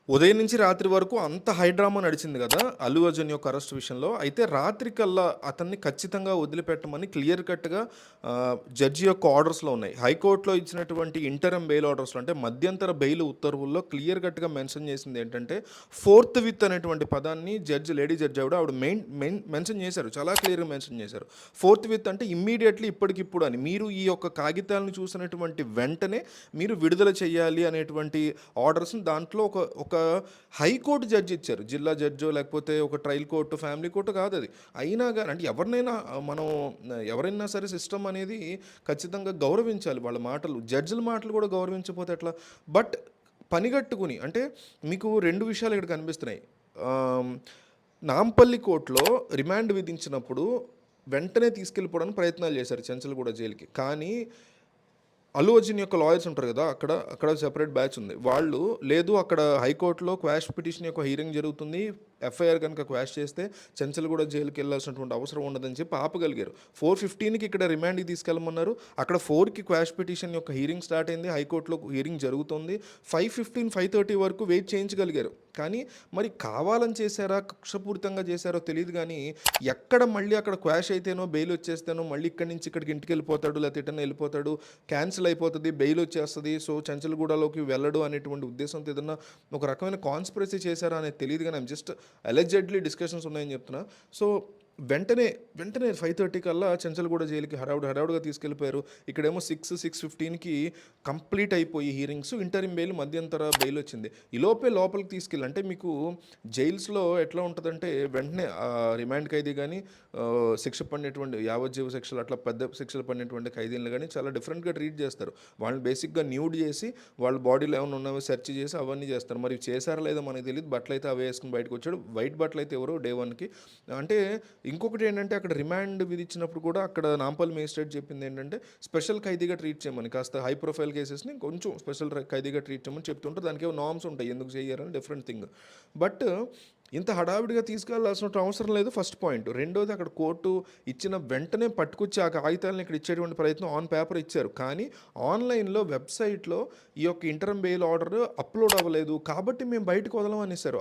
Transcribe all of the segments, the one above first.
ఉదయం నుంచి రాత్రి వరకు అంత హై డ్రామా నడిచింది గదా! అల్లు అర్జున్ యొక్క అరెస్ట్ విషయంలో. అయితే రాత్రి కల్లా అతన్ని ఖచ్చితంగా వదిలిపెట్టమని క్లియర్ కట్‌గా జడ్జి యొక్క ఆర్డర్స్‌లో ఉన్నాయి. హైకోర్ట్‌లో ఇచ్చినటువంటి ఇంటరమ్ బెయిల్ ఆర్డర్స్‌లో అంటే మధ్యంతర బెయిల్ ఉత్తర్వుల్లో క్లియర్ కట్‌గా మెన్షన్ చేసిందేంటంటే, ఫోర్త్ విత్ అనేటువంటి పదాన్ని లేడీ జడ్జ్ ఆవిడ మెన్షన్ చేశారు. చాలా క్లియర్‌గా మెన్షన్ చేశారు. ఫోర్త్ విత్ అంటే ఇమ్మీడియేట్‌లీ ఇప్పటికిప్పుడు అని. మీరు ఈ యొక్క కాగితాలను చూసినటువంటి వెంటనే మీరు విడుదల చేయాలి అనేటువంటి ఆర్డర్స్‌ని దాంట్లో ఒక ఒక హైకోర్టు జడ్జి ఇచ్చారు. జిల్లా జడ్జో లేకపోతే ఒక ట్రయల్ కోర్టు, ఫ్యామిలీ కోర్టు కాదది. అయినా గాని అంటే మనం ఎవరైనా సరే సిస్టమ్ అనేది ఖచ్చితంగా గౌరవించాలి వాళ్ళ మాటలు. జడ్జిల మాటలు కూడా గౌరవించకపోతే ఎట్లా? బట్ పనిగట్టుకుని అంటే మీకు 2 విషయాలు ఇక్కడ కనిపిస్తున్నాయి. ఆహ్, నాంపల్లి కోర్టులో రిమాండ్ విధించినప్పుడు వెంటనే తీసుకెళ్ళిపోవడానికి ప్రయత్నాలు చేశారు చెంచల్గూడ జైలుకి. కానీ అల్లు అర్జున్ యొక్క లాయర్స్ ఉంటారు కదా! అక్కడ సెపరేట్ బ్యాచ్ ఉంది. వాళ్ళు లేదు అక్కడ హైకోర్టులో క్వాష్ పిటిషన్ యొక్క హియరింగ్ జరుగుతుంది. ఎఫ్ఐఆర్ కనుక క్వాష్ చేస్తే చెంచల్గూడ జైలుకెళ్ళాల్సినటువంటి అవసరం ఉండదని చెప్పి ఆపగలిగారు. 4:15కి ఇక్కడ రిమాండ్‌కి తీసుకెళ్ళమన్నారు. అక్కడ 4కి క్వాష్ పిటిషన్ యొక్క హియరింగ్ స్టార్ట్ అయింది. హైకోర్టులో హియరింగ్ జరుగుతుంది. 5:15, 5:30 వరకు వెయిట్ చేయించగలిగారు. కానీ మరి కావాలని చేశారా? కక్షపూరితంగా చేశారో తెలీదు గానీ, ఎక్కడ మళ్ళీ అక్కడ క్వాష్ అయితేనో, బెయిల్ వచ్చేస్తేనో మళ్ళీ ఇక్కడి నుంచి ఇక్కడికి ఇంటికెళ్ళిపోతాడు, లేకపోతే ఎటన్నా వెళ్ళిపోతాడు, క్యాన్సిల్ అయిపోతది, బెయిల్ వచ్చేస్తది. సో, చెంచల్గూడలోకి వెళ్ళడు అనేటువంటి ఉద్దేశంతో ఏదన్నా ఒక రకమైన కాన్స్పిరసీ చేశారా అనేది తెలీదు గానీ, ఐయామ్ జస్ట్ అలెజెడ్లీ డిస్కషన్స్ ఉన్నాయని చెప్తున్నా. సో, వెంటనే 5:30 కల్లా చెంచల్గూడ జైలుకి హడావుడిగా తీసుకెళ్ళిపోయారు. ఇక్కడేమో 6:15కి కంప్లీట్ అయిపోయి హియరింగ్స్, ఇంటరిమ్ బెయిల్, మధ్యంతర బెయిల్ వచ్చింది. ఈలోపే లోపలికి తీసుకెళ్ళి అంటే మీకు జైల్స్‌లో ఎట్లా ఉంటదంటే వెంటనే రిమాండ్ ఖైదీ గానీ, శిక్ష పడినటువంటి యావజ్జీవ శిక్షలు అట్లా పెద్ద శిక్షలు పడినటువంటి ఖైదీలను గానీ చాలా డిఫరెంట్‌గా ట్రీట్ చేస్తారు. వాళ్ళని బేసిక్‌గా న్యూడ్ చేసి వాళ్ళ బాడీలో ఏమైనా ఉన్నాయో సెర్చ్ చేసి అవన్నీ చేస్తారు. మరి చేశారో లేదో మనకు తెలీదు. బట్టలైతే అవే వేసుకొని బయటకొచ్చాడు. వైట్ బట్టలైతే ఎవరో డే 1కి అంటే ఇంకొకటి ఏంటంటే అక్కడ రిమాండ్ విధించినప్పుడు కూడా అక్కడ నాంపల్లి మేజిస్ట్రేట్ చెప్పింది ఏంటంటే స్పెషల్ ఖైదీగా ట్రీట్ చేయమని, కాస్త హై ప్రొఫైల్ కేసెస్ని కొంచెం స్పెషల్ ఖైదీగా ట్రీట్ చేయమని చెప్తుంటే దానికి ఏవో నార్మ్స్ ఉంటాయి ఎందుకు చేయరని డిఫరెంట్ థింగ్. బట్ ఇంత హడావిడిగా తీసుకెళ్లాల్సిన అవసరం లేదు ఫస్ట్ పాయింట్. రెండోది అక్కడ కోర్టు ఇచ్చిన వెంటనే పట్టుకొచ్చి ఆ కాగితాలను ఇక్కడ ఇచ్చేటువంటి ప్రయత్నం ఆన్ పేపర్ ఇచ్చారు. కానీ ఆన్లైన్లో వెబ్సైట్లో ఈ యొక్క ఇంటరమ్ బెయిల్ ఆర్డర్ అప్లోడ్ అవ్వలేదు కాబట్టి మేము బయటకు వదలం అనేసారు.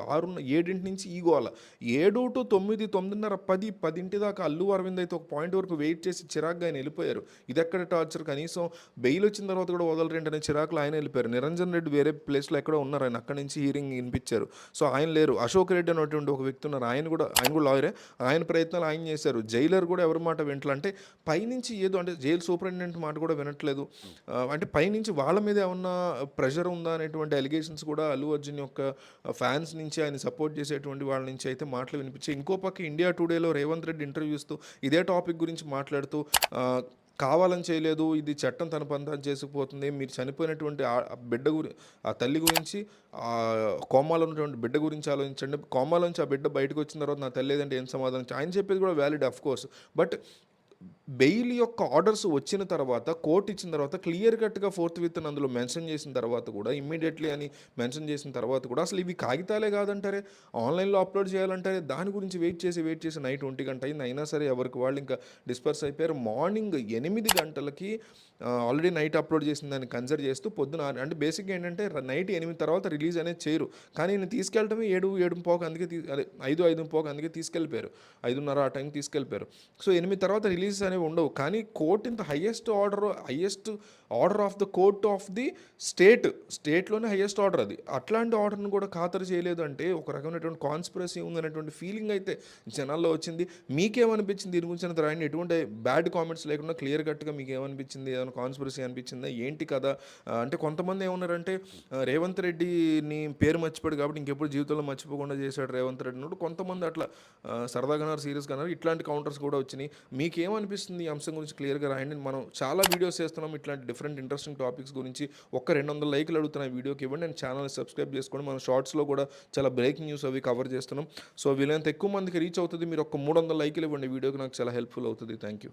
7 నుంచి ఈ గోల. 7 to 9, 9:30, 10 దాకా అల్లు అరవింద్ అయితే ఒక పాయింట్ వరకు వెయిట్ చేసి చిరాగ్గా ఆయన వెళ్ళిపోయారు. ఇదెక్కడ టార్చర్, కనీసం బెయిల్ వచ్చిన తర్వాత కూడా వదలరేంటనే చిరాకులు ఆయన వెళ్ళిపోయారు. నిరంజన్ రెడ్డి వేరే ప్లేస్లో ఎక్కడో ఉన్నారు, ఆయన అక్కడి నుంచి హియరింగ్ వినిపించారు. సో ఆయన లేరు. అశోక్ రెడ్డి అనేటువంటి ఒక వ్యక్తి ఉన్నారు, ఆయన కూడా లాయరే. ఆయన ప్రయత్నాలు ఆయన చేశారు. జైలర్ కూడా ఎవరి మాట వింటలే. అంటే పైనుంచి ఏదో అంటే జైలు సూపరింటెండెంట్ మాట కూడా వినట్లేదు. అంటే పైనుంచి వాళ్ళ మీద ఏమన్నా ప్రెషర్ ఉందా అనేటువంటి అలిగేషన్స్ కూడా అల్లు అర్జున్ యొక్క ఫ్యాన్స్ నుంచి, ఆయన సపోర్ట్ చేసేటువంటి వాళ్ళ నుంచి అయితే మాటలు వినిపించాయి. ఇంకో పక్క ఇండియా టుడేలో రేవంత్ రెడ్డి ఇంటర్వ్యూస్తూ ఇదే టాపిక్ గురించి మాట్లాడుతూ కావాలని చేయలేదు, ఇది చట్టం తన పని చేసుకుపోతుంది, మీరు చనిపోయినటువంటి ఆ తల్లి గురించి, కోమాలో ఉన్నటువంటి బిడ్డ గురించి ఆలోచించండి, కోమాలో నుంచి ఆ బిడ్డ బయటకు వచ్చిన తర్వాత నా తల్లి ఏదంటే ఏం సమాధానం, ఆయన చెప్పేది కూడా valid of course. But bail యొక్క ఆర్డర్స్ వచ్చిన తర్వాత, కోర్టు ఇచ్చిన తర్వాత క్లియర్ కట్గా ఫోర్త్ విత్ అని అందులో మెన్షన్ చేసిన తర్వాత కూడా, ఇమ్మీడియట్లీ అని మెన్షన్ చేసిన తర్వాత కూడా అసలు ఇవి కాగితాలే కాదంటారే, ఆన్లైన్లో అప్లోడ్ చేయాలంటారే, దాని గురించి వెయిట్ చేసి నైట్ 1 గంట అయింది. అయినా సరే ఎవరికి వాళ్ళు ఇంకా డిస్పర్స్ అయిపోయారు. మార్నింగ్ 8 గంటలకి ఆల్రెడీ నైట్ అప్లోడ్ చేసిన దాన్ని కన్సిడర్ చేస్తూ పొద్దున అంటే బేసిక్గా ఏంటంటే నైట్ 8 తర్వాత రిలీజ్ అనేది చేయరు. కానీ నేను తీసుకెళ్ళటమే 7:15 అందుకే 5:05 అందుకే తీసుకెళ్ళిపోయారు. 5:30 ఆ టైంకి తీసుకెళ్ళిపోయారు. సో 8 తర్వాత రిలీజ్ అనేవి ఉండవు. కానీ కోర్ట్ ఇంత highest order of the court of the స్టేట్లోనే హైయెస్ట్ ఆర్డర్ అది. అట్లాంటి ఆర్డర్ని కూడా ఖాతరు చేయలేదు అంటే ఒక రకమైనటువంటి కాన్స్పిరసీ ఉందనేటువంటి ఫీలింగ్ అయితే జనాల్లో వచ్చింది. మీకేమనిపించింది దీని గురించి అనేది రాయండి. ఎటువంటి బ్యాడ్ కామెంట్స్ లేకుండా క్లియర్ కట్గా మీకు ఏమనిపించింది, ఏమైనా కాన్స్పిరసీ అనిపించిందా, ఏంటి కదా? అంటే కొంతమంది ఏమన్నారంటే రేవంత్ రెడ్డిని పేరు మర్చిపోయాడు కాబట్టి ఇంకెప్పుడు జీవితంలో మర్చిపోకుండా చేశాడు రేవంత్ రెడ్డి అన్నట్టు కొంతమంది అట్లా సరదాగా అన్నారు, సీరియస్గా అన్నారు. ఇట్లాంటి కౌంటర్స్ కూడా వచ్చినాయి. మీకేమనిపిస్తుంది ఈ అంశం గురించి క్లియర్గా రాయండి. మనం చాలా వీడియోస్ చేస్తున్నాం ఇట్లాంటి డిఫరెంట్ ఇంట్రెస్టింగ్ టాపిక్స్ గురించి. 200 లైక్లు అడుగుతున్న ఈ వీడియోకి ఇవ్వండి. నేను ఛానల్ సబ్స్క్రైబ్ చేసుకోండి. మనం షార్ట్స్లో కూడా చాలా బ్రేకింగ్ న్యూస్ అవి కవర్ చేస్తున్నాం. సో వీలైనంత ఎక్కువ మందికి రీచ్ అవుతుంది. మీరు 300 లైక్లు ఇవ్వండి వీడియోకి, నాకు చాలా హెల్ప్ఫుల్ అవుతుంది. Thank you.